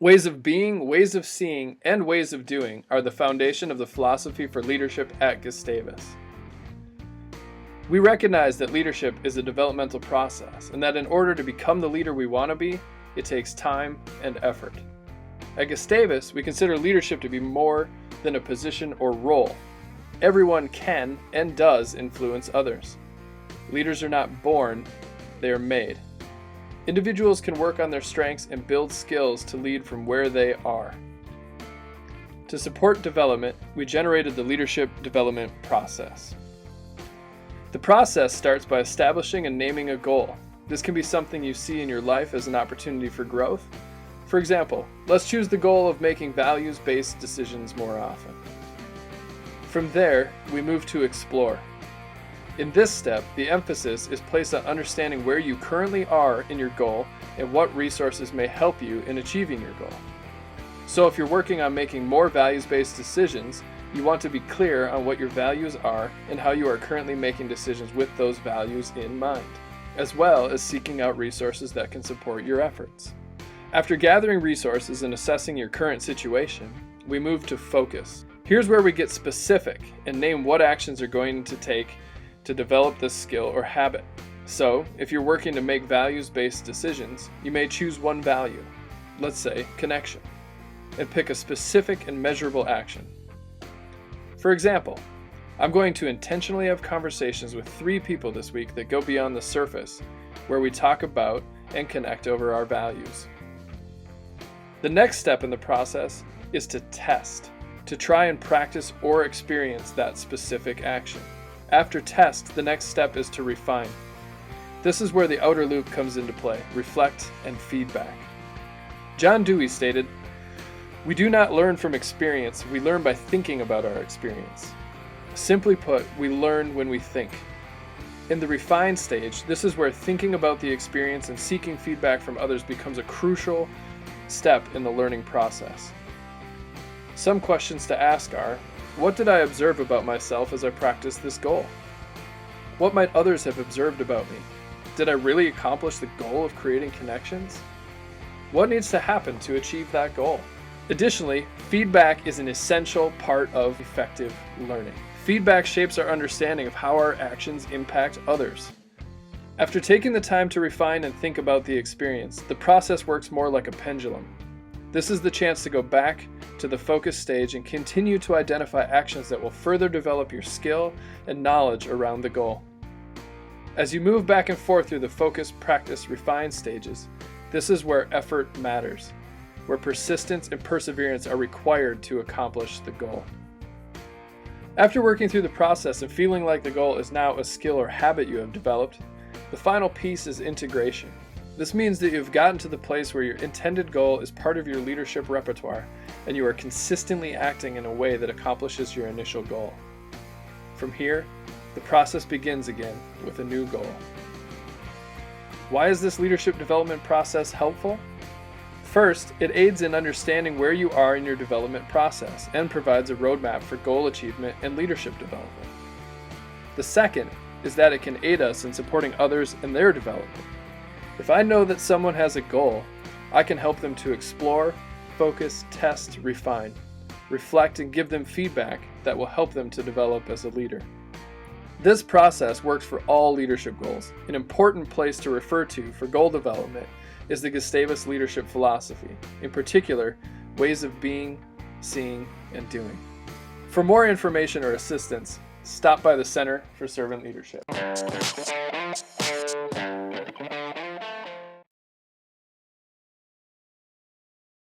Ways of being, ways of seeing, and ways of doing are the foundation of the philosophy for leadership at Gustavus. We recognize that leadership is a developmental process, and that in order to become the leader we want to be, it takes time and effort. At Gustavus, we consider leadership to be more than a position or role. Everyone can and does influence others. Leaders are not born, they are made. Individuals can work on their strengths and build skills to lead from where they are. To support development, we generated the leadership development process. The process starts by establishing and naming a goal. This can be something you see in your life as an opportunity for growth. For example, let's choose the goal of making values-based decisions more often. From there, we move to explore. In this step, the emphasis is placed on understanding where you currently are in your goal and what resources may help you in achieving your goal. So if you're working on making more values-based decisions, you want to be clear on what your values are and how you are currently making decisions with those values in mind, as well as seeking out resources that can support your efforts. After gathering resources and assessing your current situation, we move to focus. Here's where we get specific and name what actions are going to take to develop this skill or habit. So, if you're working to make values-based decisions, you may choose one value, let's say connection, and pick a specific and measurable action. For example, I'm going to intentionally have conversations with 3 people this week that go beyond the surface, where we talk about and connect over our values. The next step in the process is to test, to try and practice or experience that specific action. After test, the next step is to refine. This is where the outer loop comes into play, reflect and feedback. John Dewey stated, "We do not learn from experience, we learn by thinking about our experience." Simply put, we learn when we think. In the refine stage, this is where thinking about the experience and seeking feedback from others becomes a crucial step in the learning process. Some questions to ask are, what did I observe about myself as I practiced this goal? What might others have observed about me? Did I really accomplish the goal of creating connections? What needs to happen to achieve that goal? Additionally, feedback is an essential part of effective learning. Feedback shapes our understanding of how our actions impact others. After taking the time to refine and think about the experience, the process works more like a pendulum. This is the chance to go back to the focus stage and continue to identify actions that will further develop your skill and knowledge around the goal. As you move back and forth through the focus, practice, refine stages, this is where effort matters, where persistence and perseverance are required to accomplish the goal. After working through the process and feeling like the goal is now a skill or habit you have developed, the final piece is integration. This means that you've gotten to the place where your intended goal is part of your leadership repertoire and you are consistently acting in a way that accomplishes your initial goal. From here, the process begins again with a new goal. Why is this leadership development process helpful? First, it aids in understanding where you are in your development process and provides a roadmap for goal achievement and leadership development. The second is that it can aid us in supporting others in their development. If I know that someone has a goal, I can help them to explore, focus, test, refine, reflect, and give them feedback that will help them to develop as a leader. This process works for all leadership goals. An important place to refer to for goal development is the Gustavus leadership philosophy, in particular, ways of being, seeing, and doing. For more information or assistance, stop by the Center for Servant Leadership.